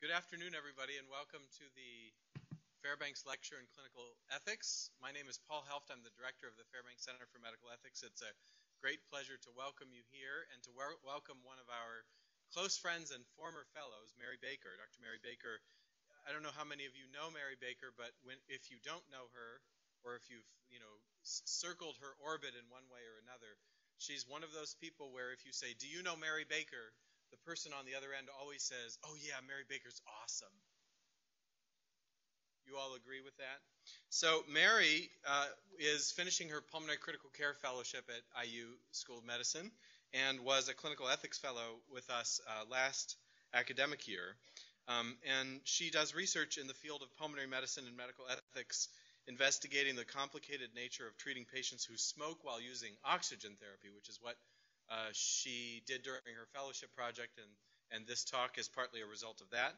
Good afternoon, everybody, and welcome to the Fairbanks Lecture in Clinical Ethics. My name is Paul Helft. I'm the director of the Fairbanks Center for Medical Ethics. It's a great pleasure to welcome you here and to welcome one of our close friends and former fellows, Mary Baker. Dr. Mary Baker, I don't know how many of you know Mary Baker, but if you don't know her, or if you've circled her orbit in one way or another, she's one of those people where if you say, "Do you know Mary Baker?" the person on the other end always says, "Oh yeah, Mary Baker's awesome." You all agree with that? So Mary is finishing her Pulmonary Critical Care Fellowship at IU School of Medicine and was a Clinical Ethics Fellow with us last academic year. And she does research in the field of pulmonary medicine and medical ethics, investigating the complicated nature of treating patients who smoke while using oxygen therapy, which is what she did during her fellowship project, and this talk is partly a result of that.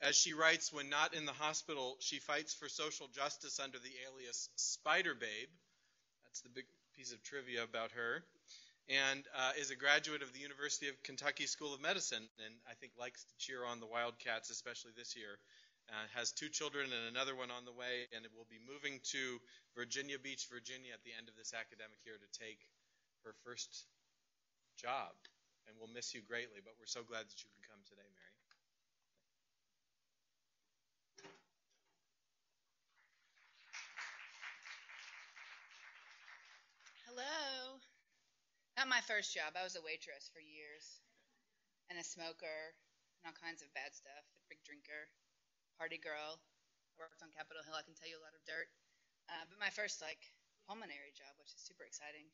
As she writes, when not in the hospital, she fights for social justice under the alias Spider Babe. That's the big piece of trivia about her. And is a graduate of the University of Kentucky School of Medicine, and I think likes to cheer on the Wildcats, especially this year. Has 2 children and another one on the way, and it will be moving to Virginia Beach, Virginia at the end of this academic year to take her first job, and we'll miss you greatly, but we're so glad that you can come today, Mary. Hello. Not my first job. I was a waitress for years, and a smoker, and all kinds of bad stuff, a big drinker, party girl. I worked on Capitol Hill. I can tell you a lot of dirt. But my first, pulmonary job, which is super exciting.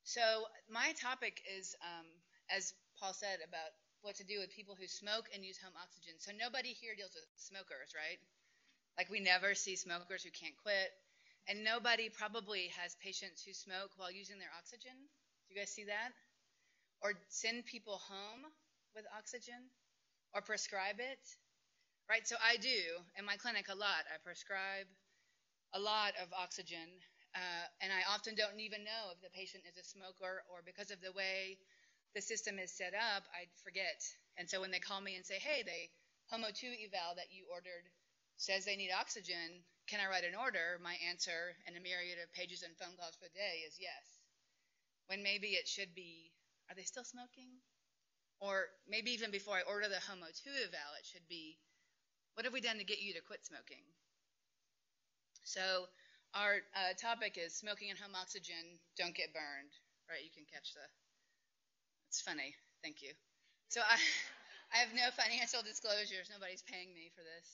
So my topic is, as Paul said, about what to do with people who smoke and use home oxygen. So nobody here deals with smokers, right? Like, we never see smokers who can't quit. And nobody probably has patients who smoke while using their oxygen. Do you guys see that? Or send people home with oxygen? Or prescribe it? Right? So I do, in my clinic, a lot. I prescribe a lot of oxygen. And I often don't even know if the patient is a smoker, or because of the way the system is set up, I forget. And so when they call me and say, "Hey, the HOMO 2 eval that you ordered says they need oxygen, can I write an order?" my answer, in a myriad of pages and phone calls for the day, is yes. When maybe it should be, "Are they still smoking?" Or maybe even before I order the HOMO 2 eval, it should be, "What have we done to get you to quit smoking?" So our topic is smoking and home oxygen, don't get burned, right? You can catch it's funny, thank you. So I have no financial disclosures, nobody's paying me for this.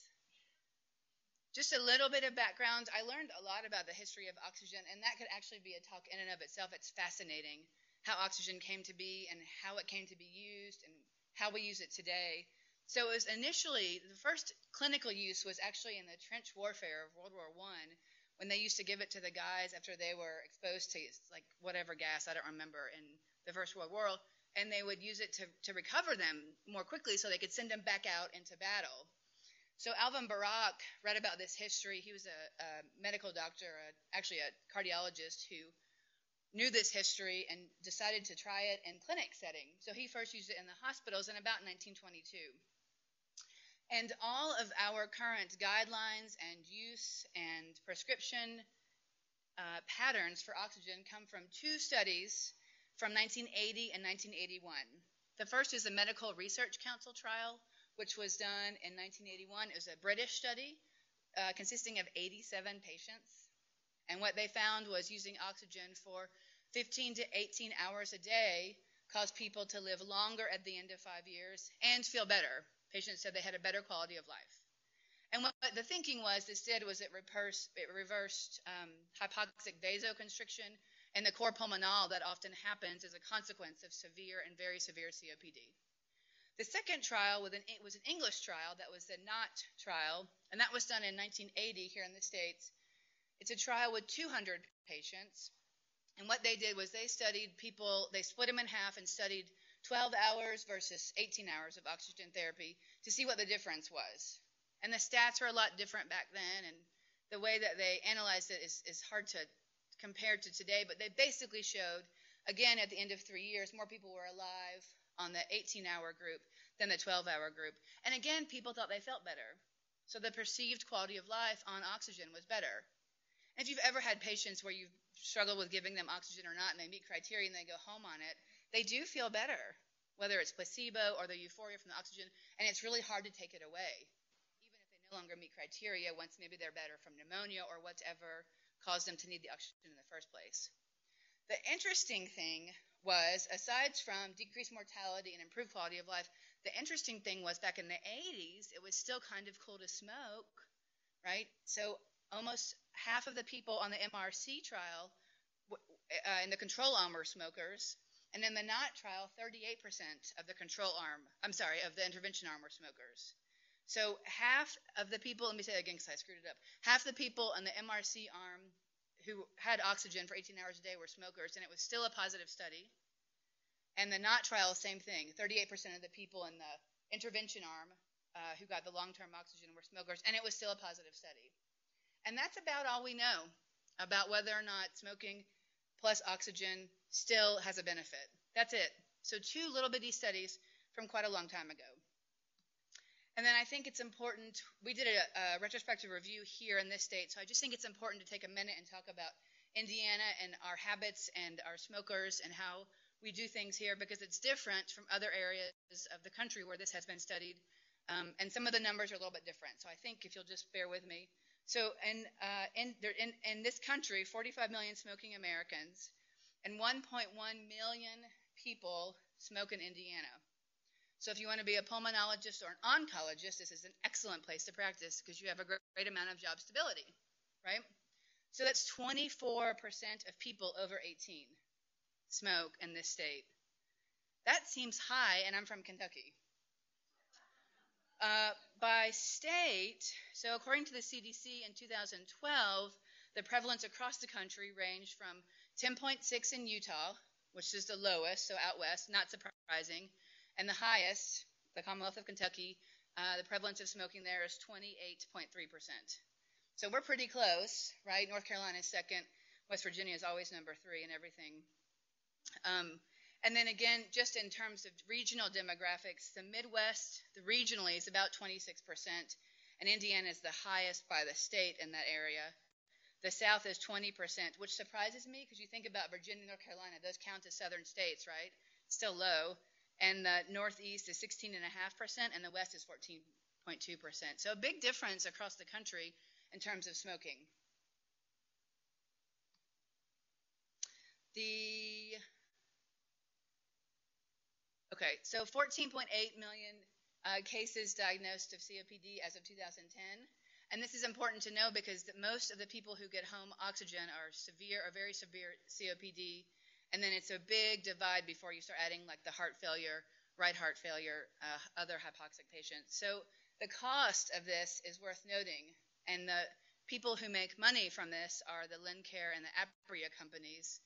Just a little bit of background. I learned a lot about the history of oxygen, and that could actually be a talk in and of itself. It's fascinating how oxygen came to be and how it came to be used and how we use it today. So it was initially, the first clinical use was actually in the trench warfare of World War I, when they used to give it to the guys after they were exposed to whatever gas, I don't remember, in the First World War, and they would use it to recover them more quickly so they could send them back out into battle. So Alvin Barak read about this history. He was a medical doctor, actually a cardiologist, who knew this history and decided to try it in clinic setting. So he first used it in the hospitals in about 1922. And all of our current guidelines and use and prescription patterns for oxygen come from 2 studies from 1980 and 1981. The first is the Medical Research Council trial, which was done in 1981. It was a British study consisting of 87 patients. And what they found was using oxygen for 15 to 18 hours a day caused people to live longer at the end of 5 years and feel better. Patients said they had a better quality of life. And what the thinking was this did was it reversed hypoxic vasoconstriction and the cor pulmonale that often happens as a consequence of severe and very severe COPD. The second trial was an English trial that was the NOT trial, and that was done in 1980 here in the States. It's a trial with 200 patients, and what they did was they studied people, they split them in half and studied 12 hours versus 18 hours of oxygen therapy to see what the difference was. And the stats were a lot different back then, and the way that they analyzed it is hard to compare to today, but they basically showed, again, at the end of 3 years, more people were alive on the 18-hour group than the 12-hour group. And again, people thought they felt better. So the perceived quality of life on oxygen was better. And if you've ever had patients where you've struggled with giving them oxygen or not, and they meet criteria and they go home on it, they do feel better, whether it's placebo or the euphoria from the oxygen, and it's really hard to take it away, even if they no longer meet criteria once maybe they're better from pneumonia or whatever caused them to need the oxygen in the first place. The interesting thing was, aside from decreased mortality and improved quality of life, the interesting thing was back in the 80s, it was still kind of cool to smoke, right? So almost half of the people on the MRC trial in the control arm were smokers, and in the NOT trial, 38% of the of the intervention arm were smokers. So half of the people, let me say that again because I screwed it up, half the people on the MRC arm who had oxygen for 18 hours a day were smokers, and it was still a positive study. And the NOT trial, same thing. 38% of the people in the intervention arm who got the long-term oxygen were smokers, and it was still a positive study. And that's about all we know about whether or not smoking plus oxygen still has a benefit. That's it. So 2 little bitty studies from quite a long time ago. And then I think it's important, we did a retrospective review here in this state, so I just think it's important to take a minute and talk about Indiana and our habits and our smokers and how we do things here, because it's different from other areas of the country where this has been studied, and some of the numbers are a little bit different. So I think if you'll just bear with me. So in this country, 45 million smoking Americans, and 1.1 million people smoke in Indiana. So if you want to be a pulmonologist or an oncologist, this is an excellent place to practice because you have a great amount of job stability, right? So that's 24% of people over 18 smoke in this state. That seems high, and I'm from Kentucky. By state, so according to the CDC in 2012, the prevalence across the country ranged from 10.6 in Utah, which is the lowest, so out west, not surprising, and the highest, the Commonwealth of Kentucky, the prevalence of smoking there is 28.3%. So we're pretty close, right? North Carolina is second. West Virginia is always number 3 and everything. And then again, just in terms of regional demographics, the Midwest, the regionally, is about 26%, and Indiana is the highest by the state in that area. The South is 20%, which surprises me because you think about Virginia, North Carolina, those count as southern states, right? Still low. And the Northeast is 16.5%, and the West is 14.2%. So a big difference across the country in terms of smoking. So 14.8 million cases diagnosed of COPD as of 2010. And this is important to know because most of the people who get home oxygen are severe or very severe COPD. And then it's a big divide before you start adding like the heart failure, right heart failure, other hypoxic patients. So the cost of this is worth noting. And the people who make money from this are the Lincare and the Apria companies.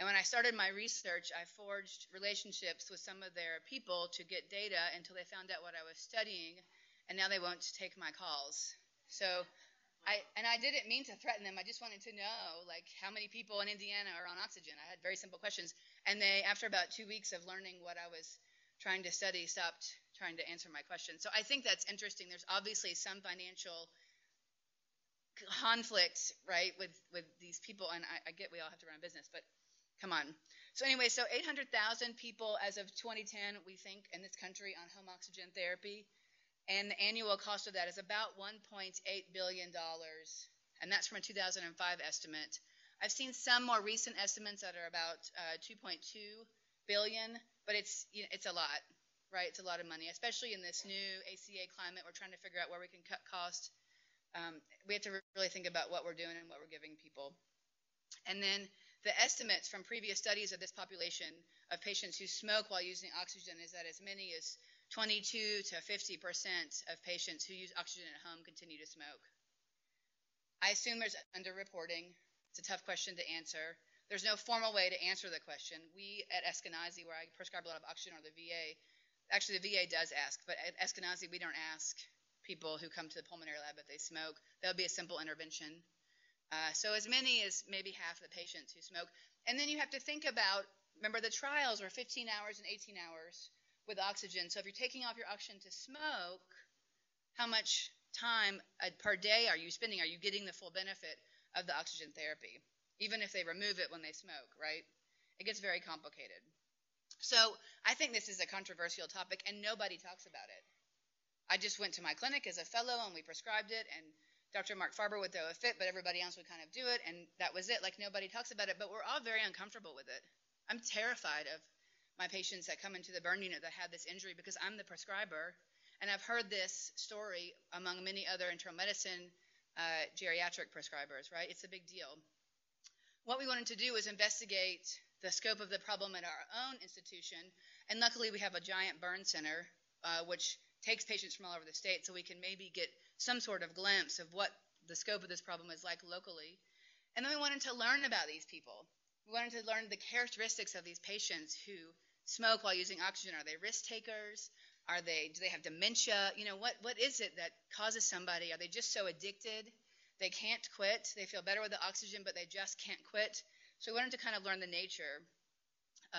And when I started my research, I forged relationships with some of their people to get data until they found out what I was studying, and now they won't take my calls. So I didn't mean to threaten them. I just wanted to know, like, how many people in Indiana are on oxygen. I had very simple questions. And they, after about 2 weeks of learning what I was trying to study, stopped trying to answer my questions. So I think that's interesting. There's obviously some financial conflict, right, with these people. And I get we all have to run a business, but come on. So anyway, so 800,000 people as of 2010, we think, in this country on home oxygen therapy. And the annual cost of that is about $1.8 billion. And that's from a 2005 estimate. I've seen some more recent estimates that are about $2.2 billion, but it's a lot, right? It's a lot of money, especially in this new ACA climate. We're trying to figure out where we can cut cost. We have to really think about what we're doing and what we're giving people. And then the estimates from previous studies of this population of patients who smoke while using oxygen is that as many as 22 to 50% of patients who use oxygen at home continue to smoke. I assume there's underreporting. It's a tough question to answer. There's no formal way to answer the question. We at Eskenazi, where I prescribe a lot of oxygen, or the VA, actually the VA does ask, but at Eskenazi we don't ask people who come to the pulmonary lab if they smoke. That would be a simple intervention. So as many as maybe half of the patients who smoke. And then you have to think about, remember the trials were 15 hours and 18 hours. with oxygen. So if you're taking off your oxygen to smoke, how much time per day are you spending? Are you getting the full benefit of the oxygen therapy, even if they remove it when they smoke, right? It gets very complicated. So I think this is a controversial topic, and nobody talks about it. I just went to my clinic as a fellow, and we prescribed it, and Dr. Mark Farber would throw a fit, but everybody else would kind of do it, and that was it. Like, nobody talks about it, but we're all very uncomfortable with it. I'm terrified of my patients that come into the burn unit that have this injury because I'm the prescriber, and I've heard this story among many other internal medicine geriatric prescribers, right? It's a big deal. What we wanted to do was investigate the scope of the problem at our own institution, and luckily we have a giant burn center, which takes patients from all over the state, so we can maybe get some sort of glimpse of what the scope of this problem is like locally. And then we wanted to learn about these people. We wanted to learn the characteristics of these patients who smoke while using oxygen. Are they risk takers? Do they have dementia? You know, what is it that causes somebody? Are they just so addicted they can't quit? They feel better with the oxygen, but they just can't quit. So we wanted to kind of learn the nature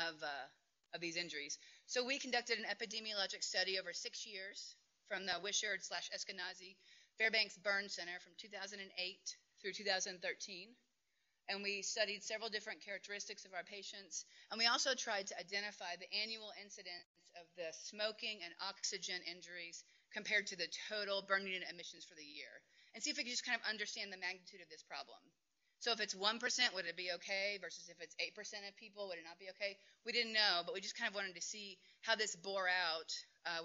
of these injuries. So we conducted an epidemiologic study over 6 years from the Wishart/Eskenazi Fairbanks Burn Center from 2008 through 2013. And we studied several different characteristics of our patients. And we also tried to identify the annual incidence of the smoking and oxygen injuries compared to the total burn unit emissions for the year, and see if we could just kind of understand the magnitude of this problem. So if it's 1%, would it be okay? Versus if it's 8% of people, would it not be okay? We didn't know, but we just kind of wanted to see how this bore out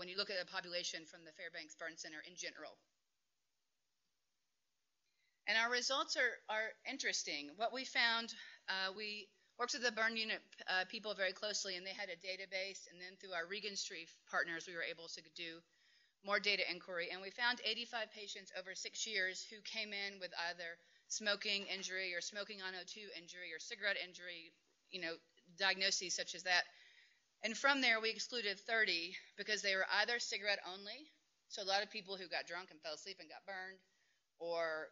when you look at the population from the Fairbanks Burn Center in general. And our results are interesting. What we found, we worked with the burn unit people very closely, and they had a database, and then through our Regenstrief partners, we were able to do more data inquiry. And we found 85 patients over 6 years who came in with either smoking injury or smoking on O2 injury or cigarette injury, you know, diagnoses such as that. And from there, we excluded 30 because they were either cigarette only, so a lot of people who got drunk and fell asleep and got burned, or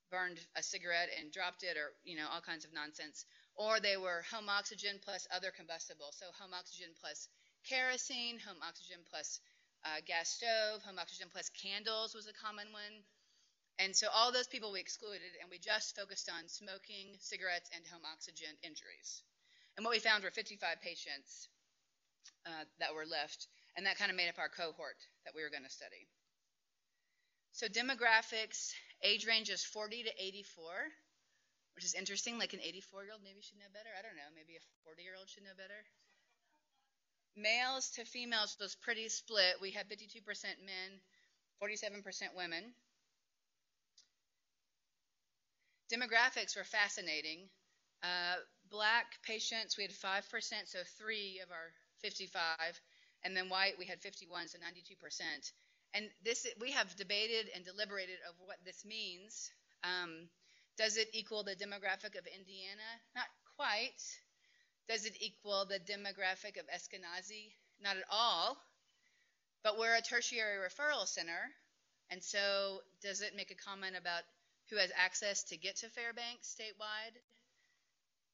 burned a cigarette and dropped it, or, you know, all kinds of nonsense. Or they were home oxygen plus other combustible, so home oxygen plus kerosene, home oxygen plus gas stove, home oxygen plus candles was a common one. And so all those people we excluded, and we just focused on smoking, cigarettes, and home oxygen injuries. And what we found were 55 patients that were left, and that kind of made up our cohort that we were going to study. So demographics, age range is 40 to 84, which is interesting. Like an 84-year-old maybe should know better. I don't know. Maybe a 40-year-old should know better. Males to females was pretty split. We had 52% men, 47% women. Demographics were fascinating. Black patients, we had 5%, so 3 of our 55, and then white, we had 51, so 92%. And this, we have debated and deliberated over what this means. Does it equal the demographic of Indiana? Not quite. Does it equal the demographic of Eskenazi? Not at all. But we're a tertiary referral center, and so does it make a comment about who has access to get to Fairbanks statewide?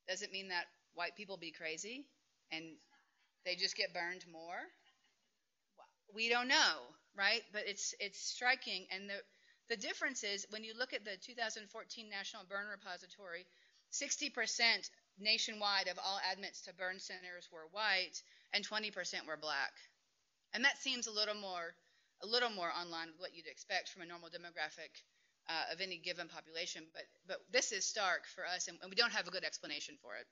Does it mean that white people be crazy and they just get burned more? We don't know, right? But it's striking. And the difference is when you look at the 2014 National Burn Repository, 60% nationwide of all admits to burn centers were white and 20% were black. And that seems a little more online with what you'd expect from a normal demographic of any given population, but this is stark for us, and we don't have a good explanation for it.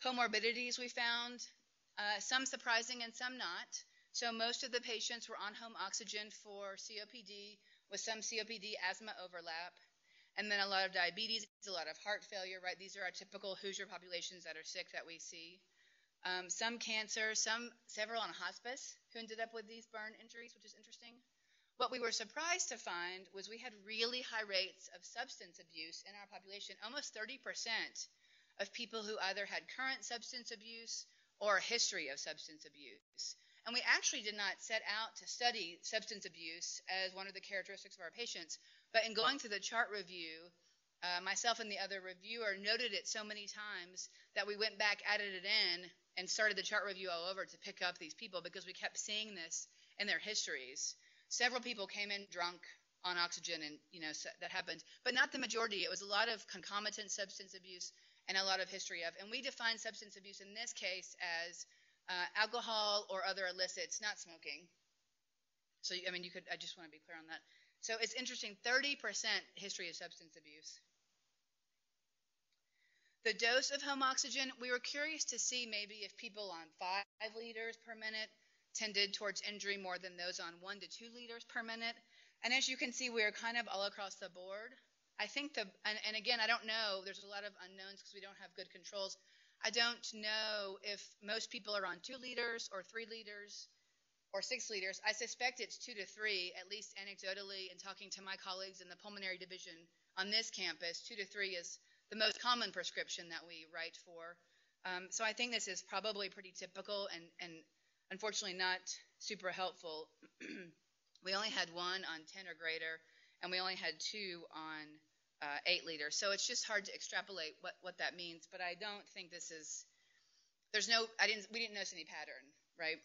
Comorbidities we found, some surprising and some not. So most of the patients were on home oxygen for COPD, with some COPD asthma overlap, and then a lot of diabetes, a lot of heart failure, right? These are our typical Hoosier populations that are sick that we see. Some cancer, several on hospice who ended up with these burn injuries, which is interesting. What we were surprised to find was we had really high rates of substance abuse in our population. Almost 30% of people who either had current substance abuse or a history of substance abuse. And we actually did not set out to study substance abuse as one of the characteristics of our patients, but in going through the chart review, myself and the other reviewer noted it so many times that we went back, added it in, and started the chart review all over to pick up these people because we kept seeing this in their histories. Several people came in drunk on oxygen, and so that happened, but not the majority. It was a lot of concomitant substance abuse and a lot of history of. And we define substance abuse in this case as alcohol or other illicits, not smoking. So, I just want to be clear on that. So it's interesting, 30% history of substance abuse. The dose of home oxygen, we were curious to see maybe if people on 5 liters per minute tended towards injury more than those on 1 to 2 liters per minute. And as you can see, we are kind of all across the board. I think and again, I don't know, there's a lot of unknowns because we don't have good controls. I don't know if most people are on 2 liters or 3 liters or 6 liters. I suspect it's 2 to 3, at least anecdotally, and talking to my colleagues in the pulmonary division on this campus, 2 to 3 is the most common prescription that we write for. So I think this is probably pretty typical and unfortunately not super helpful. We only had 1 on 10 or greater, and we only had 2 on 8 liters. So it's just hard to extrapolate what that means. But I don't think this is. We didn't notice any pattern, right?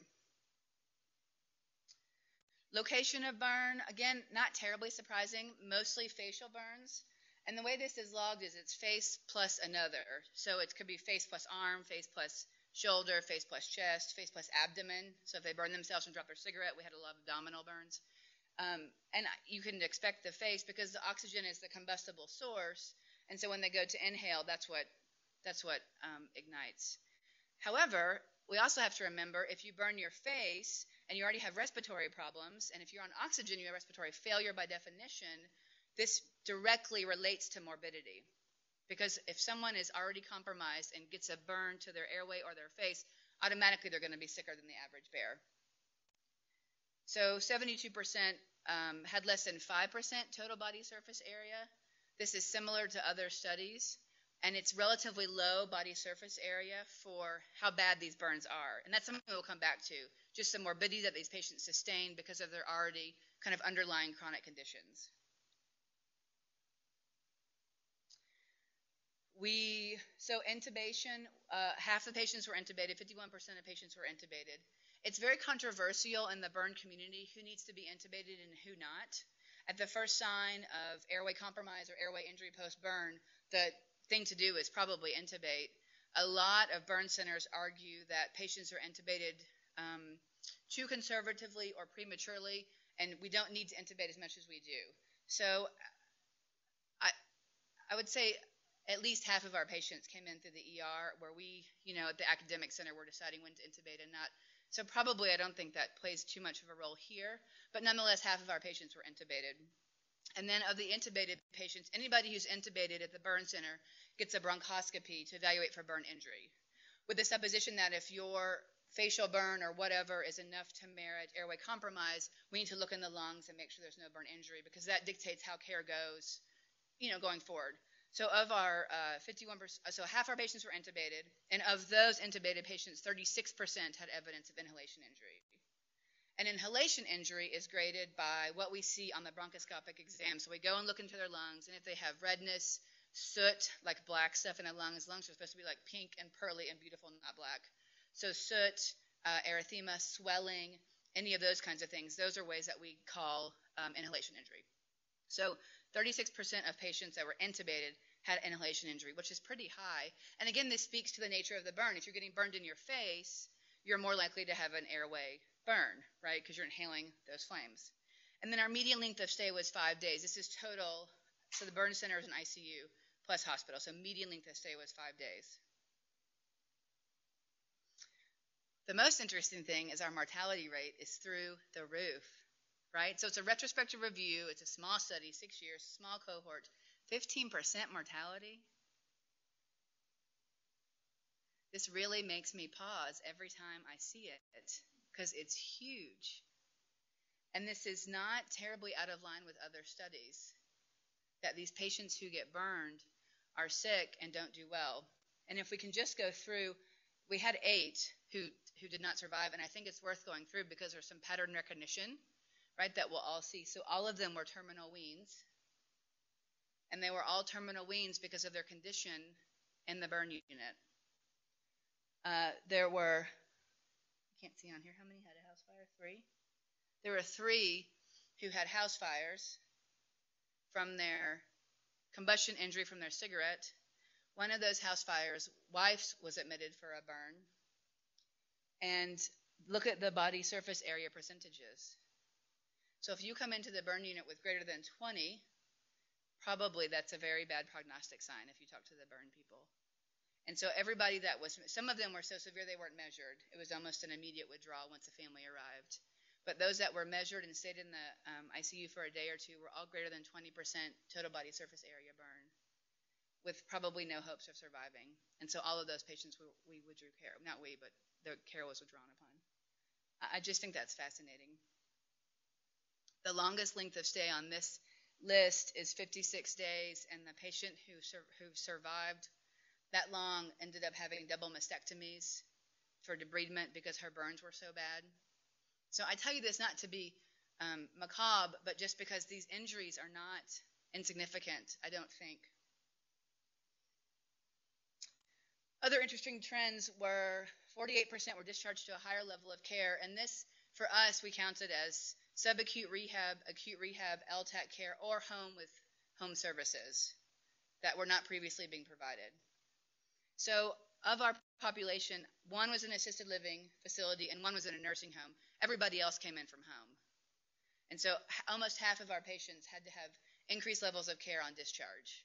Location of burn, again, not terribly surprising. Mostly facial burns. And the way this is logged is it's face plus another. So it could be face plus arm, face plus shoulder, face plus chest, face plus abdomen. So if they burn themselves and drop their cigarette, we had a lot of abdominal burns. And you can expect the face because the oxygen is the combustible source. And so when they go to inhale, that's what ignites. However, we also have to remember if you burn your face and you already have respiratory problems, and if you're on oxygen, you have respiratory failure by definition, this directly relates to morbidity. Because if someone is already compromised and gets a burn to their airway or their face, automatically they're going to be sicker than the average bear. So 72% had less than 5% total body surface area. This is similar to other studies, and it's relatively low body surface area for how bad these burns are. And that's something we'll come back to, just the morbidity that these patients sustain because of their already kind of underlying chronic conditions. So intubation, half the patients were intubated, 51% of patients were intubated. It's very controversial in the burn community who needs to be intubated and who not. At the first sign of airway compromise or airway injury post-burn, the thing to do is probably intubate. A lot of burn centers argue that patients are intubated too conservatively or prematurely, and we don't need to intubate as much as we do. So I would say at least half of our patients came in through the ER where we, at the academic center, we're deciding when to intubate and not. So probably I don't think that plays too much of a role here, but nonetheless, half of our patients were intubated. And then of the intubated patients, anybody who's intubated at the burn center gets a bronchoscopy to evaluate for burn injury, with the supposition that if your facial burn or whatever is enough to merit airway compromise, we need to look in the lungs and make sure there's no burn injury because that dictates how care goes, going forward. So of our 51%, so half our patients were intubated, and of those intubated patients, 36% had evidence of inhalation injury. And inhalation injury is graded by what we see on the bronchoscopic exam. So we go and look into their lungs, and if they have redness, soot, like black stuff in their lungs are supposed to be like pink and pearly and beautiful, not black. So soot, erythema, swelling, any of those kinds of things, those are ways that we call inhalation injury. So 36% of patients that were intubated had inhalation injury, which is pretty high. And again, this speaks to the nature of the burn. If you're getting burned in your face, you're more likely to have an airway burn, right, because you're inhaling those flames. And then our median length of stay was 5 days. This is total. So the burn center is an ICU plus hospital. So median length of stay was 5 days. The most interesting thing is our mortality rate is through the roof. Right? So it's a retrospective review. It's a small study, 6 years, small cohort, 15% mortality. This really makes me pause every time I see it because it's huge. And this is not terribly out of line with other studies, that these patients who get burned are sick and don't do well. And if we can just go through, we had 8 who did not survive, and I think it's worth going through because there's some pattern recognition, right, that we'll all see. So all of them were terminal weans. and they were all terminal weans because of their condition in the burn unit. There were, I can't see on here, how many had a house fire? 3? There were 3 who had house fires from their combustion injury from their cigarette. One of those house fires, wife was admitted for a burn. And look at the body surface area percentages. So if you come into the burn unit with greater than 20, probably that's a very bad prognostic sign if you talk to the burn people. And so everybody that was, some of them were so severe they weren't measured. It was almost an immediate withdrawal once the family arrived. But those that were measured and stayed in the ICU for a day or two were all greater than 20% total body surface area burn, with probably no hopes of surviving. And so all of those patients, we withdrew care. Not we, but the care was withdrawn upon. I just think that's fascinating. The longest length of stay on this list is 56 days, and the patient who survived that long ended up having double mastectomies for debridement because her burns were so bad. So I tell you this not to be macabre, but just because these injuries are not insignificant, I don't think. Other interesting trends were 48% were discharged to a higher level of care, and this, for us, we counted as subacute rehab, acute rehab, LTAC care, or home with home services that were not previously being provided. So of our population, 1 was an assisted living facility and 1 was in a nursing home. Everybody else came in from home. And so almost half of our patients had to have increased levels of care on discharge.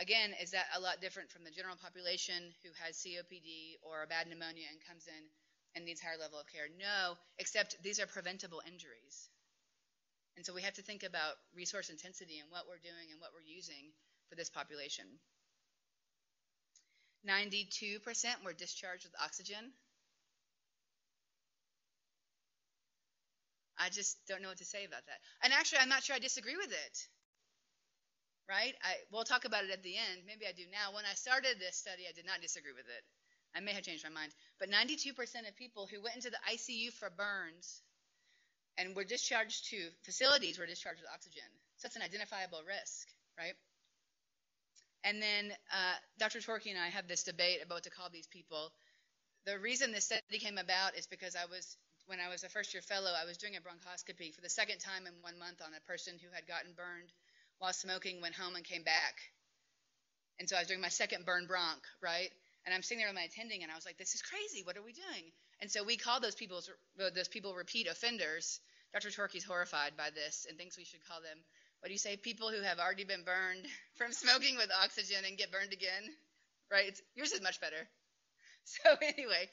Again, is that a lot different from the general population who has COPD or a bad pneumonia and comes in and needs higher level of care? No, except these are preventable injuries. And so we have to think about resource intensity and what we're doing and what we're using for this population. 92% were discharged with oxygen. I just don't know what to say about that. And actually, I'm not sure I disagree with it. Right? We'll talk about it at the end. Maybe I do now. When I started this study, I did not disagree with it. I may have changed my mind. But 92% of people who went into the ICU for burns and were discharged to facilities were discharged with oxygen. So it's an identifiable risk, right? And then Dr. Torkey and I have this debate about what to call these people. The reason this study came about is because when I was a first-year fellow, I was doing a bronchoscopy for the second time in 1 month on a person who had gotten burned while smoking, went home, and came back. And so I was doing my second burn bronch, right? And I'm sitting there with my attending, and I was like, this is crazy. What are we doing? And so we call those people repeat offenders. Dr. Torkey's horrified by this and thinks we should call them, what do you say, people who have already been burned from smoking with oxygen and get burned again, right? Yours is much better. So anyway,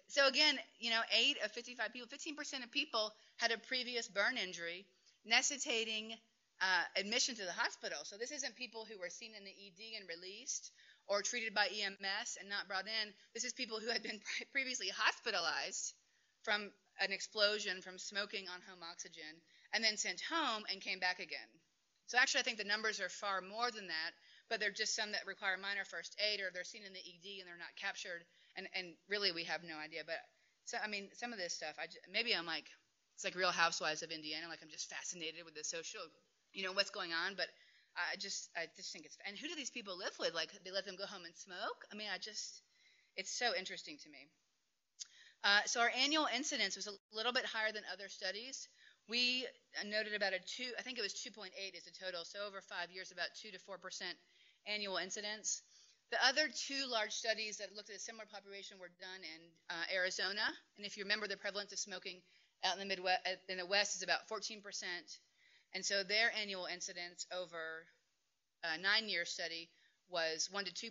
so again, 8 of 55 people, 15% of people had a previous burn injury necessitating admission to the hospital. So this isn't people who were seen in the ED and released or treated by EMS and not brought in. This is people who had been previously hospitalized from an explosion from smoking on home oxygen and then sent home and came back again. So actually, I think the numbers are far more than that, but they're just some that require minor first aid or they're seen in the ED and they're not captured. And really, we have no idea. But so, I mean, some of this stuff, maybe I'm like, it's like Real Housewives of Indiana. Like I'm just fascinated with the social, what's going on. But I just think it's, and who do these people live with? Like they let them go home and smoke? I mean, it's so interesting to me. So our annual incidence was a little bit higher than other studies. We noted about I think it was 2.8 is the total. So over 5 years, about 2 to 4% annual incidence. The other 2 large studies that looked at a similar population were done in Arizona. And if you remember, the prevalence of smoking out in the Midwest, in the West, is about 14%. And so their annual incidence over a 9-year study was 1 to 2%.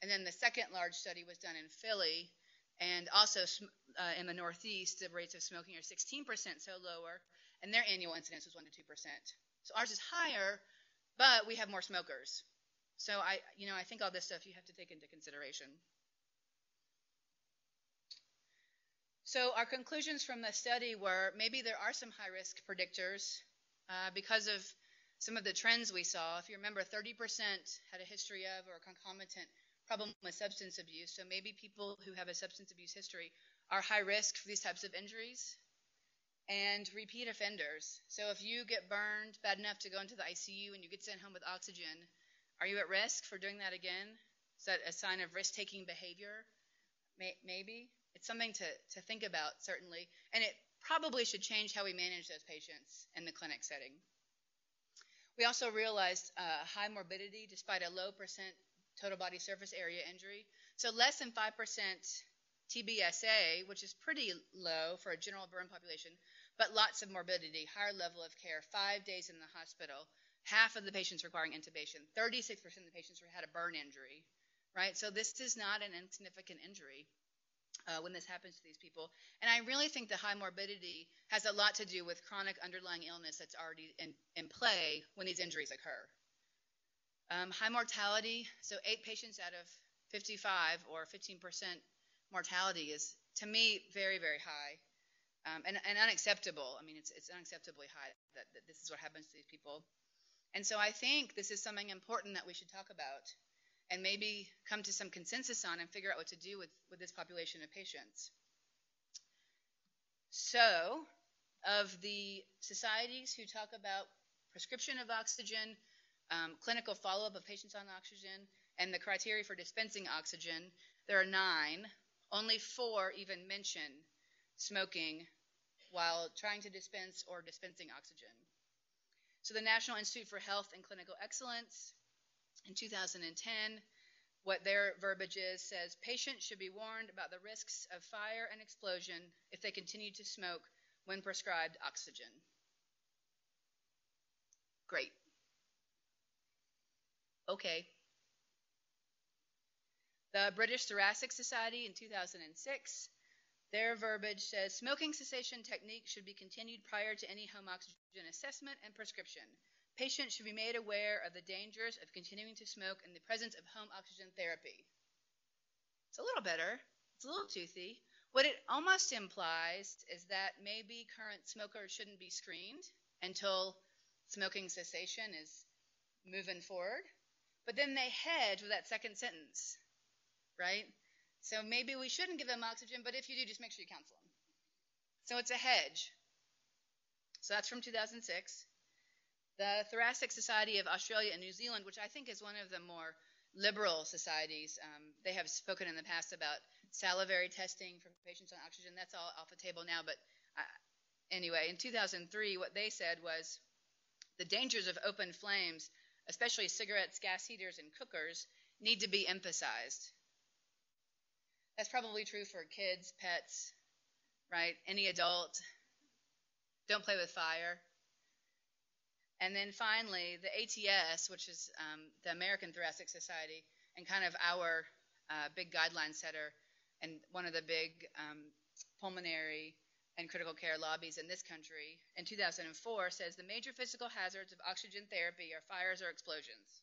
And then the second large study was done in Philly. And also in the Northeast, the rates of smoking are 16%, so lower. And their annual incidence was 1 to 2%. So ours is higher, but we have more smokers. So I think all this stuff you have to take into consideration. So our conclusions from the study were maybe there are some high-risk predictors because of some of the trends we saw. If you remember, 30% had a history of or concomitant problem with substance abuse. So maybe people who have a substance abuse history are high risk for these types of injuries. and repeat offenders. So if you get burned bad enough to go into the ICU and you get sent home with oxygen, are you at risk for doing that again? Is that a sign of risk-taking behavior? Maybe. It's something to think about, certainly. And it probably should change how we manage those patients in the clinic setting. We also realized high morbidity despite a low percent total body surface area injury. So less than 5% TBSA, which is pretty low for a general burn population, but lots of morbidity, higher level of care, 5 days in the hospital, half of the patients requiring intubation, 36% of the patients had a burn injury, right? So this is not an insignificant injury when this happens to these people. And I really think the high morbidity has a lot to do with chronic underlying illness that's already in play when these injuries occur. High mortality, so 8 patients out of 55 or 15% mortality is, to me, very, very high and unacceptable. I mean, it's unacceptably high that this is what happens to these people. And so I think this is something important that we should talk about and maybe come to some consensus on and figure out what to do with this population of patients. So, of the societies who talk about prescription of oxygen, clinical follow-up of patients on oxygen, and the criteria for dispensing oxygen, there are 9. Only 4 even mention smoking while trying to dispense or dispensing oxygen. So the National Institute for Health and Clinical Excellence, in 2010, what their verbiage is, says patients should be warned about the risks of fire and explosion if they continue to smoke when prescribed oxygen. Great. Okay. The British Thoracic Society in 2006, their verbiage says smoking cessation techniques should be continued prior to any home oxygen assessment and prescription. Patients should be made aware of the dangers of continuing to smoke in the presence of home oxygen therapy. It's a little better. It's a little toothy. What it almost implies is that maybe current smokers shouldn't be screened until smoking cessation is moving forward. But then they hedge with that second sentence, right? So maybe we shouldn't give them oxygen, but if you do, just make sure you counsel them. So it's a hedge. So that's from 2006. The Thoracic Society of Australia and New Zealand, which I think is one of the more liberal societies, they have spoken in the past about salivary testing for patients on oxygen. That's all off the table now. But anyway, in 2003, what they said was the dangers of open flames, especially cigarettes, gas heaters, and cookers, need to be emphasized. That's probably true for kids, pets, right? Any adult. Don't play with fire. And then finally, the ATS, which is the American Thoracic Society, and kind of our big guideline setter, and one of the big pulmonary and critical care lobbies in this country, in 2004 says the major physical hazards of oxygen therapy are fires or explosions.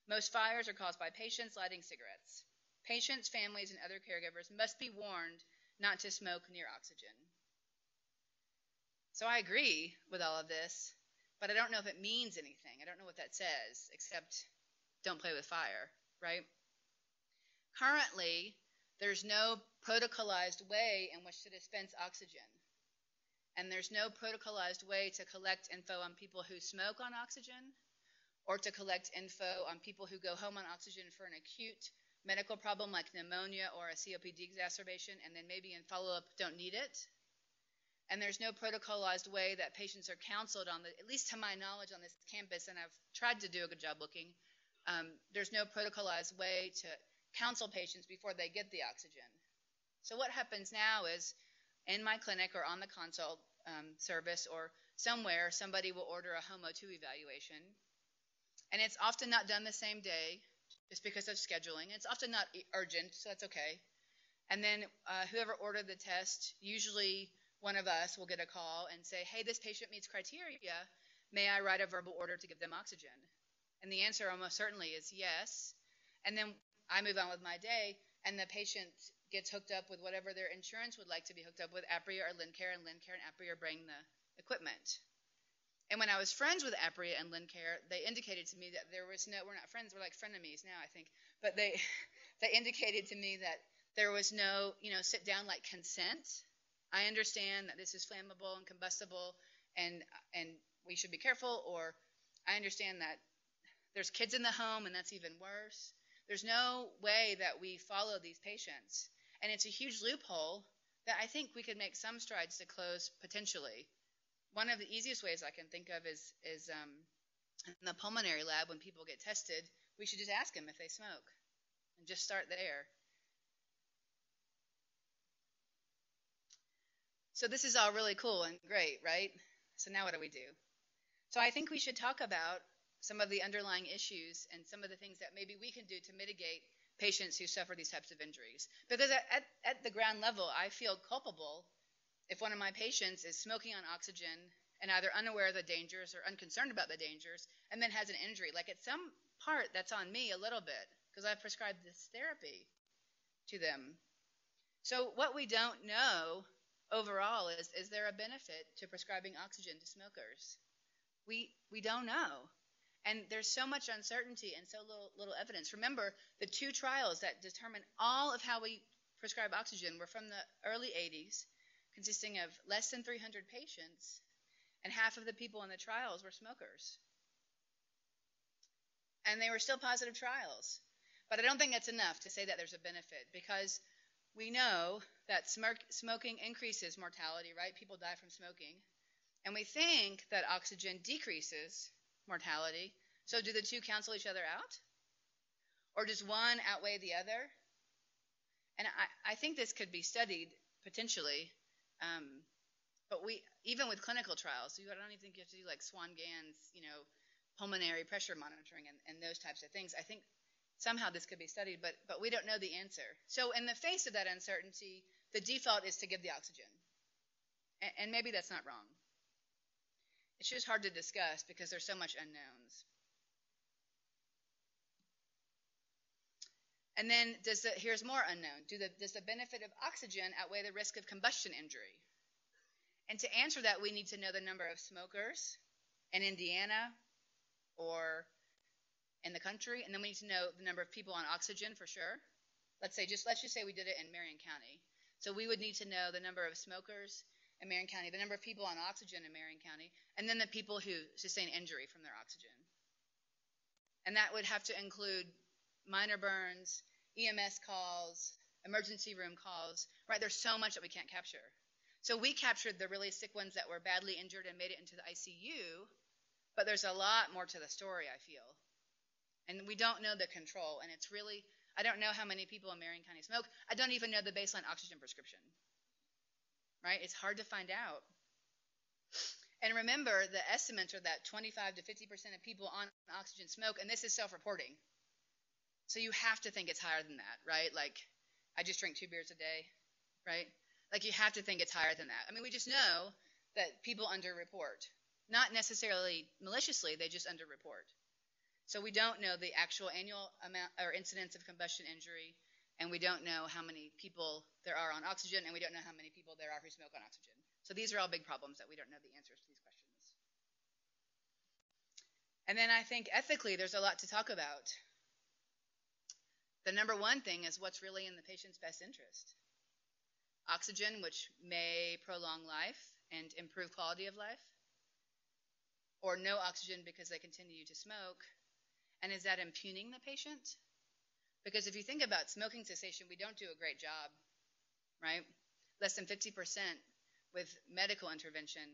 Most fires are caused by patients lighting cigarettes. Patients, families, and other caregivers must be warned not to smoke near oxygen. So I agree with all of this, but I don't know if it means anything. I don't know what that says, except don't play with fire, right? Currently, there's no protocolized way in which to dispense oxygen. And there's no protocolized way to collect info on people who smoke on oxygen or to collect info on people who go home on oxygen for an acute medical problem like pneumonia or a COPD exacerbation and then maybe in follow-up don't need it. And there's no protocolized way that patients are counseled on, at least to my knowledge on this campus, and I've tried to do a good job looking, there's no protocolized way to counsel patients before they get the oxygen. So what happens now is in my clinic or on the consult service or somewhere, somebody will order a home O2 evaluation. And it's often not done the same day just because of scheduling. It's often not urgent, so that's okay. And then whoever ordered the test, usually one of us will get a call and say, hey, this patient meets criteria. May I write a verbal order to give them oxygen? And the answer almost certainly is yes. And then I move on with my day, and the patient gets hooked up with whatever their insurance would like to be hooked up with, Apria or Lincare, and Lincare and Apria bring the equipment. And when I was friends with Apria and Lincare, they indicated to me that there was no, we're not friends, we're like frenemies now, I think, but they indicated to me that there was no, sit down like consent. I understand that this is flammable and combustible, and we should be careful, or I understand that there's kids in the home and that's even worse. There's no way that we follow these patients, and it's a huge loophole that I think we could make some strides to close potentially. One of the easiest ways I can think of is in the pulmonary lab when people get tested, we should just ask them if they smoke and just start there. So this is all really cool and great, right? So now what do we do? So I think we should talk about some of the underlying issues and some of the things that maybe we can do to mitigate patients who suffer these types of injuries. Because at the ground level, I feel culpable if one of my patients is smoking on oxygen and either unaware of the dangers or unconcerned about the dangers and then has an injury. Like at some part, that's on me a little bit because I've prescribed this therapy to them. So what we don't know overall is there a benefit to prescribing oxygen to smokers? We don't know. And there's so much uncertainty and so little evidence. Remember, the 2 trials that determine all of how we prescribe oxygen were from the early 80s, consisting of less than 300 patients, and half of the people in the trials were smokers. And they were still positive trials. But I don't think that's enough to say that there's a benefit, because we know that smoking increases mortality, right? People die from smoking. And we think that oxygen decreases mortality. So do the 2 cancel each other out? Or does one outweigh the other? And I think this could be studied potentially. But even with clinical trials, I don't even think you have to do like Swan-Ganz, pulmonary pressure monitoring and those types of things. I think somehow this could be studied, but we don't know the answer. So in the face of that uncertainty, the default is to give the oxygen. And maybe that's not wrong. It's just hard to discuss because there's so much unknowns. And then here's more unknown. Does the benefit of oxygen outweigh the risk of combustion injury? And to answer that, we need to know the number of smokers in Indiana or in the country, and then we need to know the number of people on oxygen for sure. Let's just say we did it in Marion County. So we would need to know the number of smokers in Marion County, the number of people on oxygen in Marion County, and then the people who sustain injury from their oxygen. And that would have to include minor burns, EMS calls, emergency room calls, right? There's so much that we can't capture. So we captured the really sick ones that were badly injured and made it into the ICU, but there's a lot more to the story, I feel. And we don't know the control, and it's really, I don't know how many people in Marion County smoke. I don't even know the baseline oxygen prescription, right? It's hard to find out. And remember, the estimates are that 25 to 50% of people on oxygen smoke, and this is self-reporting. So you have to think it's higher than that, right? Like, I just drink 2 beers a day, right? Like, you have to think it's higher than that. I mean, we just know that people underreport. Not necessarily maliciously, they just underreport. So we don't know the actual annual amount or incidence of combustion injury, and we don't know how many people there are on oxygen, and we don't know how many people there are who smoke on oxygen. So these are all big problems that we don't know the answers to these questions. And then I think ethically there's a lot to talk about. The number one thing is what's really in the patient's best interest. Oxygen, which may prolong life and improve quality of life, or no oxygen because they continue to smoke. And is that impugning the patient? Because if you think about smoking cessation, we don't do a great job, right? Less than 50% with medical intervention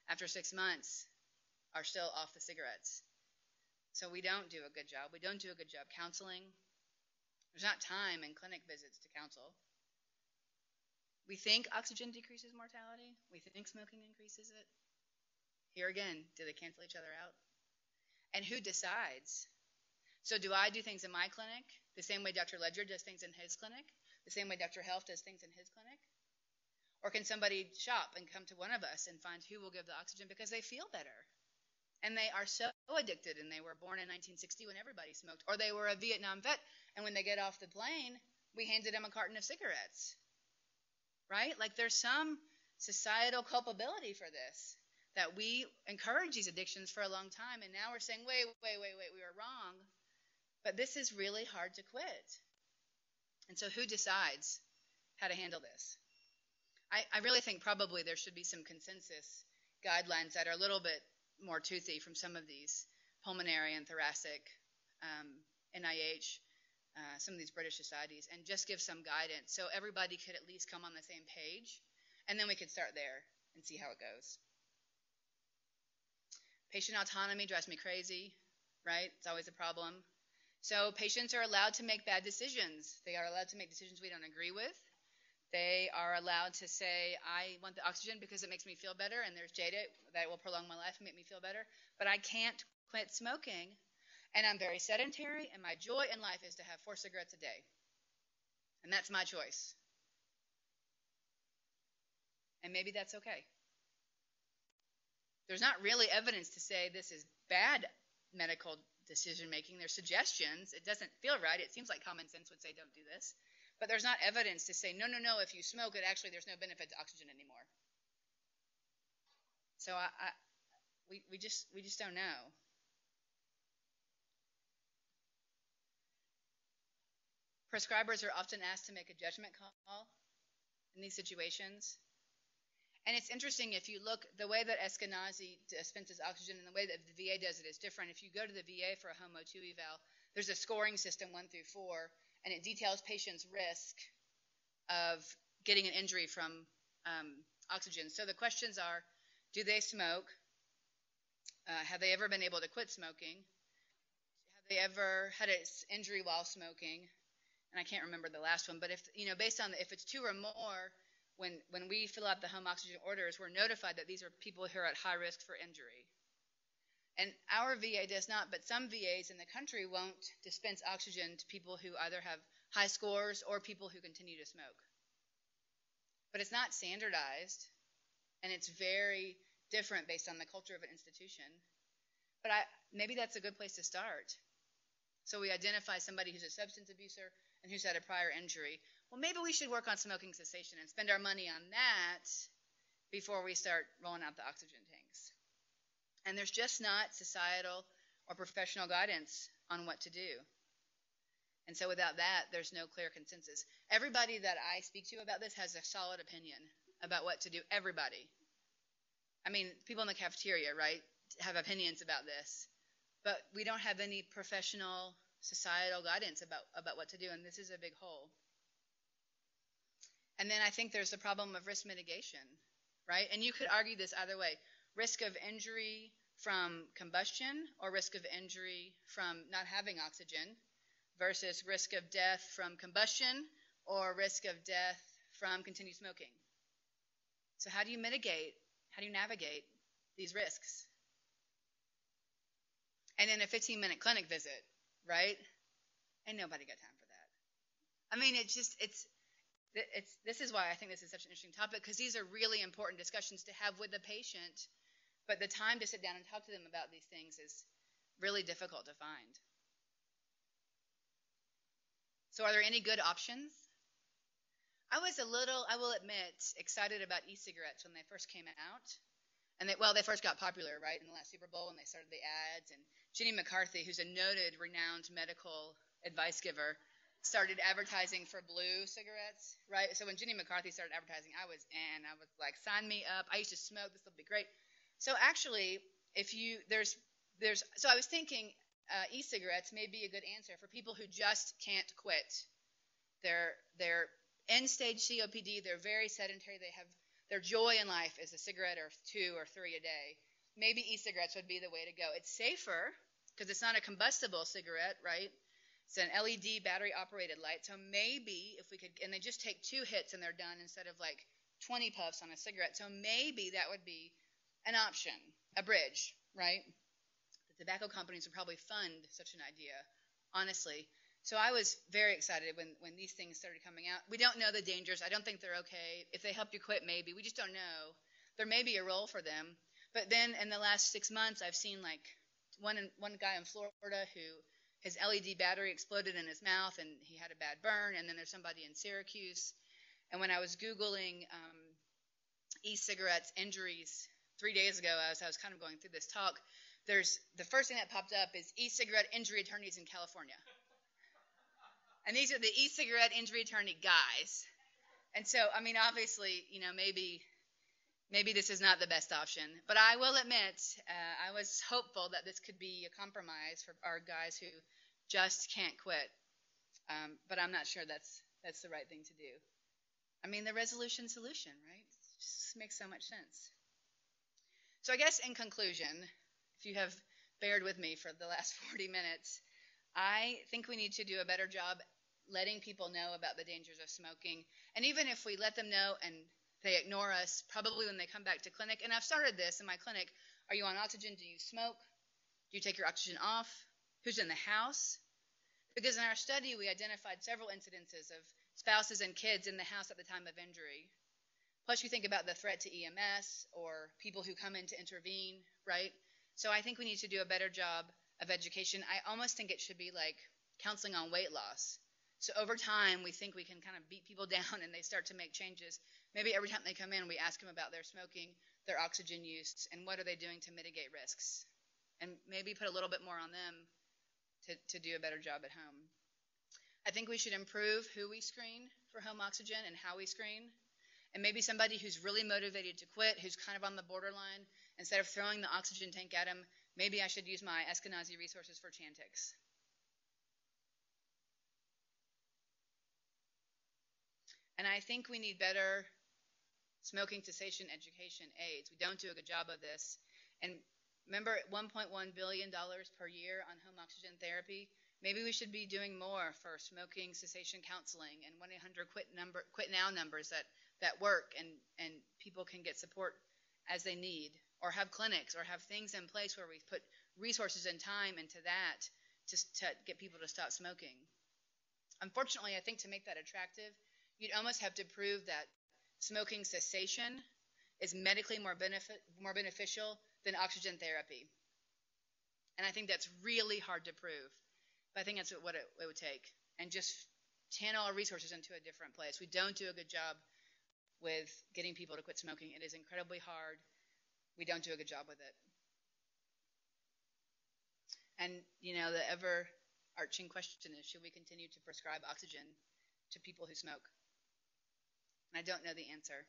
after 6 months are still off the cigarettes. So we don't do a good job. We don't do a good job counseling. There's not time in clinic visits to counsel. We think oxygen decreases mortality. We think smoking increases it. Here again, do they cancel each other out? And who decides? So do I do things in my clinic the same way Dr. Ledger does things in his clinic? The same way Dr. Health does things in his clinic? Or can somebody shop and come to one of us and find who will give the oxygen because they feel better? And they are so addicted, and they were born in 1960 when everybody smoked. Or they were a Vietnam vet, and when they get off the plane, we handed them a carton of cigarettes. Right? Like, there's some societal culpability for this, that we encourage these addictions for a long time, and now we're saying, wait, we were wrong. But this is really hard to quit. And so who decides how to handle this? I really think probably there should be some consensus guidelines that are a little bit more toothy from some of these pulmonary and thoracic, NIH, some of these British societies, and just give some guidance so everybody could at least come on the same page, and then we could start there and see how it goes. Patient autonomy drives me crazy, right? It's always a problem. So patients are allowed to make bad decisions. They are allowed to make decisions we don't agree with. They are allowed to say, I want the oxygen because it makes me feel better, and there's data that will prolong my life and make me feel better, but I can't quit smoking, and I'm very sedentary, and my joy in life is to have 4 cigarettes a day. And that's my choice. And maybe that's okay. There's not really evidence to say this is bad medical decision-making. There's suggestions. It doesn't feel right. It seems like common sense would say don't do this. But there's not evidence to say, no, if you smoke it, actually there's no benefit to oxygen anymore. So we just don't know. Prescribers are often asked to make a judgment call in these situations. And it's interesting, if you look, the way that Eskenazi dispenses oxygen and the way that the VA does it is different. If you go to the VA for a HOMO 2 eval, there's a scoring system 1 through 4, and it details patients' risk of getting an injury from oxygen. So the questions are, do they smoke? Have they ever been able to quit smoking? Have they ever had an injury while smoking? And I can't remember the last one, but if based on if it's 2 or more, when we fill out the home oxygen orders, we're notified that these are people who are at high risk for injury. And our VA does not, but some VAs in the country won't dispense oxygen to people who either have high scores or people who continue to smoke. But it's not standardized, and it's very different based on the culture of an institution. But maybe that's a good place to start. So we identify somebody who's a substance abuser and who's had a prior injury. Well, maybe we should work on smoking cessation and spend our money on that before we start rolling out the oxygen tanks. And there's just not societal or professional guidance on what to do. And so without that, there's no clear consensus. Everybody that I speak to about this has a solid opinion about what to do. Everybody. I mean, people in the cafeteria, right, have opinions about this. But we don't have any professional societal guidance about what to do, and this is a big hole. And then I think there's the problem of risk mitigation, right? And you could argue this either way. Risk of injury from combustion or risk of injury from not having oxygen versus risk of death from combustion or risk of death from continued smoking. So how do you mitigate, how do you navigate these risks? And in a 15-minute clinic visit, right? Ain't nobody got time for that. I mean, this is why I think this is such an interesting topic, because these are really important discussions to have with the patient, but the time to sit down and talk to them about these things is really difficult to find. So are there any good options? I was a little, I will admit, excited about e-cigarettes when they first came out. And they first got popular, right, in the last Super Bowl, and they started the ads. And Jenny McCarthy, who's a noted, renowned medical advice giver, started advertising for blue cigarettes, right? So when Jenny McCarthy started advertising, I was like, sign me up. I used to smoke. This will be great. So actually, so I was thinking e-cigarettes may be a good answer for people who just can't quit. They're end-stage COPD. They're very sedentary. Their joy in life is a cigarette or 2 or 3 a day. Maybe e-cigarettes would be the way to go. It's safer because it's not a combustible cigarette, right? It's an LED battery-operated light. So maybe if we could, and they just take 2 hits and they're done instead of like 20 puffs on a cigarette. So maybe that would be an option, a bridge, right? The tobacco companies would probably fund such an idea, honestly. So I was very excited when these things started coming out. We don't know the dangers. I don't think they're okay. If they help you quit, maybe. We just don't know. There may be a role for them. But then in the last 6 months, I've seen like one guy in Florida who his LED battery exploded in his mouth and he had a bad burn. And then there's somebody in Syracuse. And when I was Googling e-cigarettes injuries 3 days ago, as I was kind of going through this talk, the first thing that popped up is e-cigarette injury attorneys in California. And these are the e-cigarette injury attorney guys. And so, I mean, obviously, maybe this is not the best option. But I will admit, I was hopeful that this could be a compromise for our guys who just can't quit. But I'm not sure that's the right thing to do. I mean, the resolution solution, right? It just makes so much sense. So I guess in conclusion, if you have bared with me for the last 40 minutes, I think we need to do a better job letting people know about the dangers of smoking. And even if we let them know and they ignore us, probably when they come back to clinic, and I've started this in my clinic, are you on oxygen? Do you smoke? Do you take your oxygen off? Who's in the house? Because in our study, we identified several incidences of spouses and kids in the house at the time of injury. Plus, you think about the threat to EMS or people who come in to intervene, right? So I think we need to do a better job of education. I almost think it should be like counseling on weight loss. So over time, we think we can kind of beat people down and they start to make changes. Maybe every time they come in, we ask them about their smoking, their oxygen use, and what are they doing to mitigate risks. And maybe put a little bit more on them to do a better job at home. I think we should improve who we screen for home oxygen and how we screen. And maybe somebody who's really motivated to quit, who's kind of on the borderline, instead of throwing the oxygen tank at them, maybe I should use my Eskenazi resources for Chantix. And I think we need better smoking cessation education aids. We don't do a good job of this. And remember, $1.1 billion per year on home oxygen therapy. Maybe we should be doing more for smoking cessation counseling and 1-800-QUIT NOW numbers that work and people can get support as they need, or have clinics, or have things in place where we put resources and time into that to get people to stop smoking. Unfortunately, I think to make that attractive, you'd almost have to prove that smoking cessation is medically more beneficial than oxygen therapy. And I think that's really hard to prove. But I think that's what it would take. And just channel our resources into a different place. We don't do a good job with getting people to quit smoking. It is incredibly hard. We don't do a good job with it. And, the overarching question is, should we continue to prescribe oxygen to people who smoke? And I don't know the answer.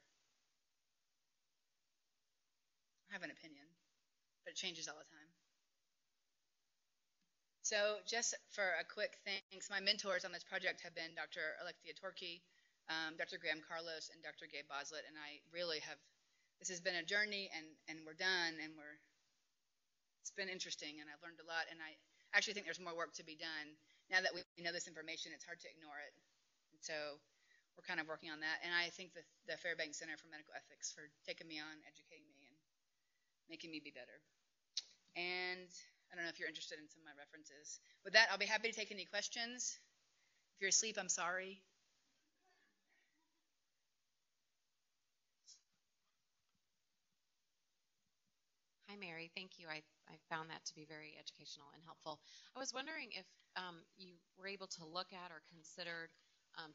I have an opinion, but it changes all the time. So just for a quick thanks, my mentors on this project have been Dr. Alexia Torkey, Dr. Graham Carlos, and Dr. Gabe Boslett, and I really have, this has been a journey, and we're done, and it's been interesting, and I've learned a lot, and I actually think there's more work to be done. Now that we know this information, it's hard to ignore it. And so we're kind of working on that. And I think the Fairbanks Center for Medical Ethics for taking me on, educating me, and making me be better. And I don't know if you're interested in some of my references. With that, I'll be happy to take any questions. If you're asleep, I'm sorry. Hi, Mary. Thank you. I found that to be very educational and helpful. I was wondering if you were able to look at or considered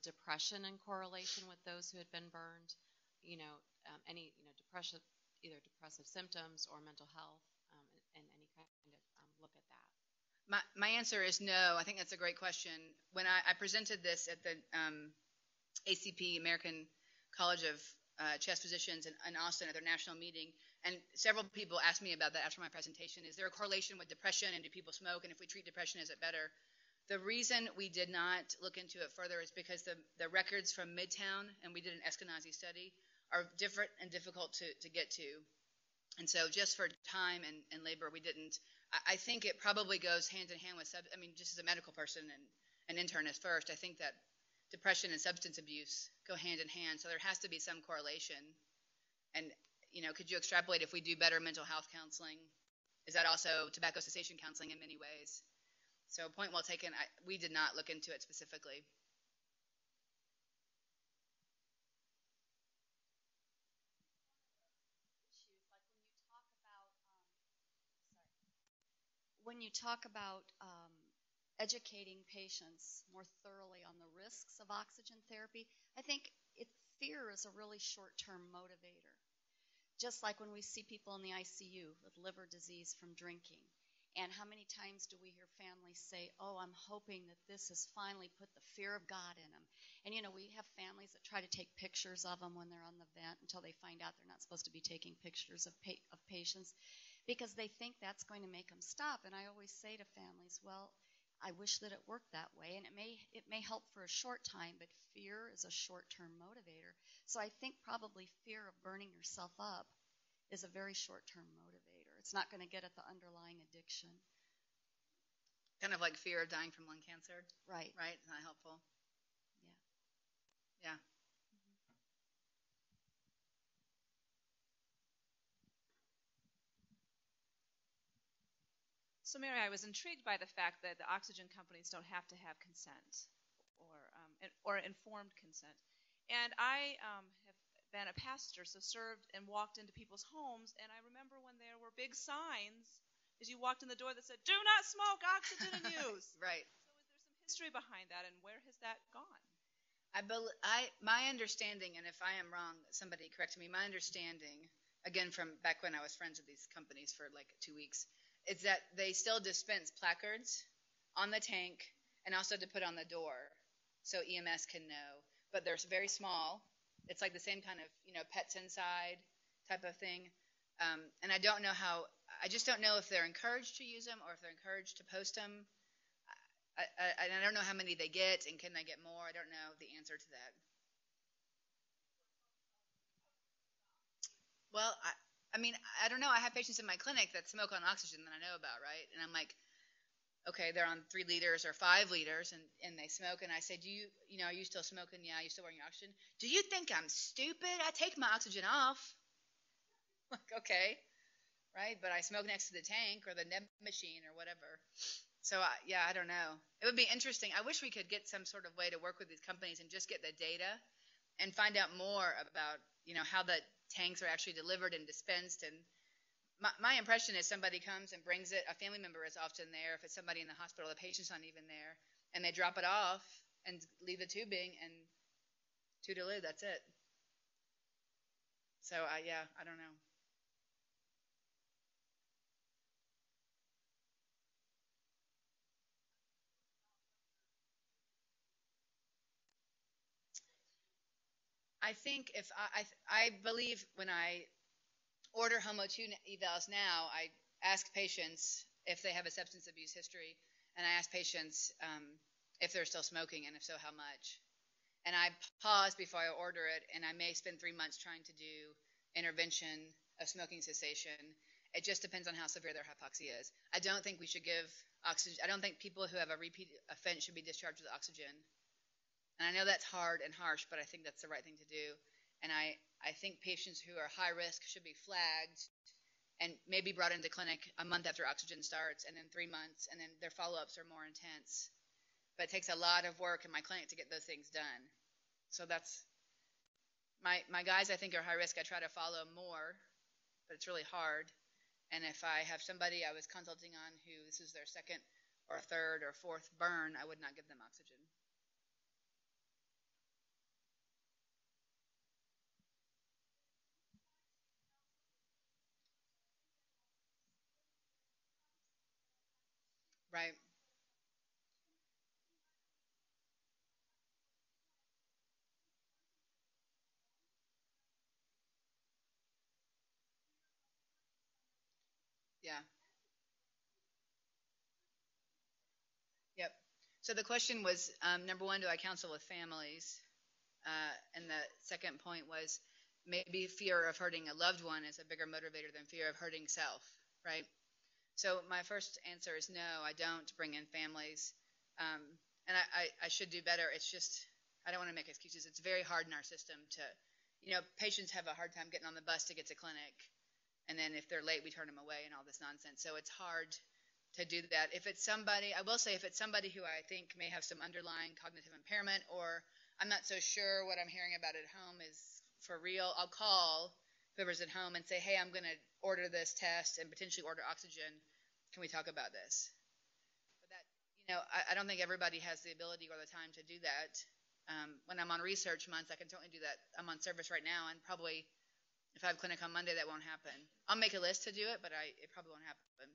depression in correlation with those who had been burned, any depression, either depressive symptoms or mental health, and any kind of look at that. My answer is no. I think that's a great question. When I presented this at the ACP, American College of Chest Physicians in Austin at their national meeting, and several people asked me about that after my presentation. Is there a correlation with depression, and do people smoke, and if we treat depression, is it better? The reason we did not look into it further is because the records from Midtown, and we did an Eskenazi study, are different and difficult to get to. And so just for time and labor, we didn't. I think it probably goes hand in hand with, just as a medical person and an internist first, I think that depression and substance abuse go hand in hand. So there has to be some correlation. And, could you extrapolate if we do better mental health counseling? Is that also tobacco cessation counseling in many ways? So point well taken. We did not look into it specifically. When you talk about educating patients more thoroughly on the risks of oxygen therapy, I think fear is a really short-term motivator. Just like when we see people in the ICU with liver disease from drinking. And how many times do we hear families say, oh, I'm hoping that this has finally put the fear of God in them. And, we have families that try to take pictures of them when they're on the vent until they find out they're not supposed to be taking pictures of patients because they think that's going to make them stop. And I always say to families, well, I wish that it worked that way. And it may help for a short time, but fear is a short-term motivator. So I think probably fear of burning yourself up is a very short-term motivator. It's not going to get at the underlying addiction. Kind of like fear of dying from lung cancer. Right. Right? It's not helpful. Yeah. So, Mary, I was intrigued by the fact that the oxygen companies don't have to have consent or informed consent. And I have been a pastor, so served and walked into people's homes, and I remember when there were big signs as you walked in the door that said, "Do not smoke, oxygen in use." Right. So is there some history behind that, and where has that gone? My understanding, and if I am wrong, somebody correct me, my understanding, again from back when I was friends with these companies for like 2 weeks, is that they still dispense placards on the tank and also to put on the door so EMS can know. But they're very small. It's like the same kind of, pets inside type of thing. And I don't know I just don't know if they're encouraged to use them or if they're encouraged to post them. I don't know how many they get and can they get more. I don't know the answer to that. Well, I don't know. I have patients in my clinic that smoke on oxygen that I know about, right? And I'm like, okay, they're on 3 liters or 5 liters and they smoke. And I say, are you still smoking? Yeah, you still wearing your oxygen? Do you think I'm stupid? I take my oxygen off. Like, okay, right? But I smoke next to the tank or the neb machine or whatever. So, I don't know. It would be interesting. I wish we could get some sort of way to work with these companies and just get the data and find out more about, how the tanks are actually delivered and dispensed. And my impression is somebody comes and brings it. A family member is often there. If it's somebody in the hospital, the patient's not even there. And they drop it off and leave the tubing and toodaloo, that's it. So, I don't know. I think if I believe when I order HOMO2 evals now, I ask patients if they have a substance abuse history, and I ask patients if they're still smoking, and if so, how much. And I pause before I order it, and I may spend 3 months trying to do intervention of smoking cessation. It just depends on how severe their hypoxia is. I don't think we should give oxygen. I don't think people who have a repeat offense should be discharged with oxygen. And I know that's hard and harsh, but I think that's the right thing to do. And I think patients who are high risk should be flagged and maybe brought into clinic a month after oxygen starts, and then 3 months, and then their follow-ups are more intense. But it takes a lot of work in my clinic to get those things done. So that's my guys I think are high risk. I try to follow more, but it's really hard. And if I have somebody I was consulting on who this is their second or third or fourth burn, I would not give them oxygen. Right. Yeah. Yep. So the question was, number one, do I counsel with families? And the second point was maybe fear of hurting a loved one is a bigger motivator than fear of hurting self, right? So my first answer is no, I don't bring in families. And I should do better. It's just, I don't want to make excuses. It's very hard in our system to, patients have a hard time getting on the bus to get to clinic. And then if they're late, we turn them away and all this nonsense. So it's hard to do that. If it's somebody, I will say if it's somebody who I think may have some underlying cognitive impairment, or I'm not so sure what I'm hearing about at home is for real, I'll call whoever's at home and say, hey, I'm going to order this test and potentially order oxygen. Can we talk about this? But that, I don't think everybody has the ability or the time to do that. When I'm on research months, I can certainly do that. I'm on service right now, and probably if I have clinic on Monday, that won't happen. I'll make a list to do it, but it probably won't happen.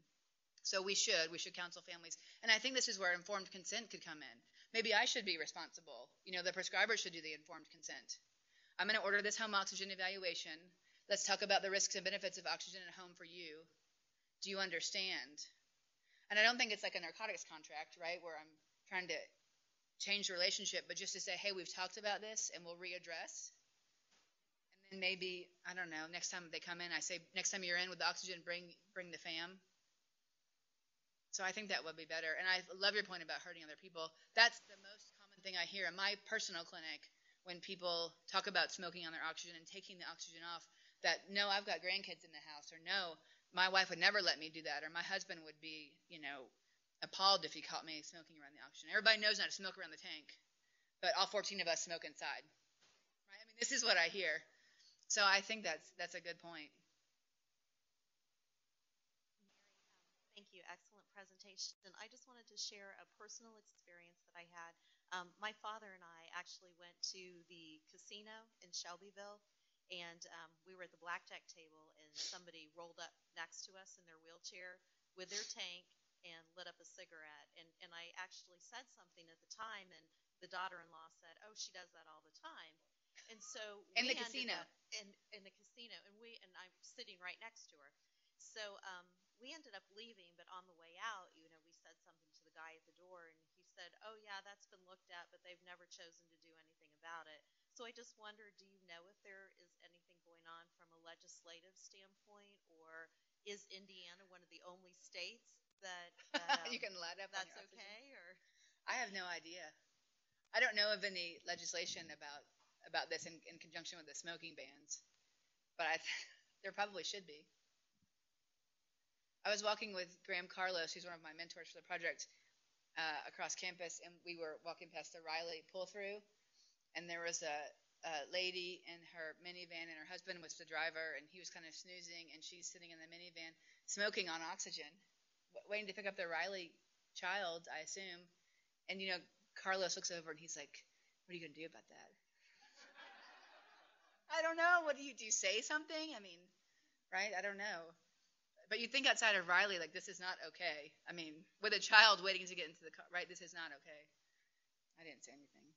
So we should counsel families. And I think this is where informed consent could come in. Maybe I should be responsible. The prescriber should do the informed consent. I'm going to order this home oxygen evaluation. Let's talk about the risks and benefits of oxygen at home for you. Do you understand? And I don't think it's like a narcotics contract, right, where I'm trying to change the relationship, but just to say, hey, we've talked about this and we'll readdress. And then maybe, I don't know, next time they come in, I say, next time you're in with the oxygen, bring the fam. So I think that would be better. And I love your point about hurting other people. That's the most common thing I hear in my personal clinic when people talk about smoking on their oxygen and taking the oxygen off, that, no, I've got grandkids in the house, or no, my wife would never let me do that, or my husband would be, appalled if he caught me smoking around the oxygen. Everybody knows not to smoke around the tank, but all 14 of us smoke inside. Right? I mean, this is what I hear. So I think that's a good point. Thank you. Excellent presentation. I just wanted to share a personal experience that I had. My father and I actually went to the casino in Shelbyville, and we were at the blackjack table, and somebody rolled up next to us in their wheelchair with their tank and lit up a cigarette. And I actually said something at the time, and the daughter-in-law said, oh, she does that all the time. And so in the casino. In the casino, and I'm sitting right next to her. So we ended up leaving, but on the way out, we said something to the guy at the door, and he said, oh, yeah, that's been looked at, but they've never chosen to do anything about it. So I just wonder, do you know if there is anything going on from a legislative standpoint, or is Indiana one of the only states that you can light up that's on your okay? Or I have no idea. I don't know of any legislation about this in conjunction with the smoking bans, but there probably should be. I was walking with Graham Carlos, who's one of my mentors for the project, across campus, and we were walking past the Riley pull-through, and there was a lady in her minivan, and her husband was the driver, and he was kind of snoozing, and she's sitting in the minivan smoking on oxygen, waiting to pick up their Riley child, I assume. And, Carlos looks over, and he's like, what are you going to do about that? I don't know. What do you say something? I mean, right? I don't know. But you think outside of Riley, like, this is not okay. I mean, with a child waiting to get into the car, right? This is not okay. I didn't say anything.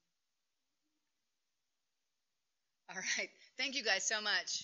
All right. Thank you guys so much.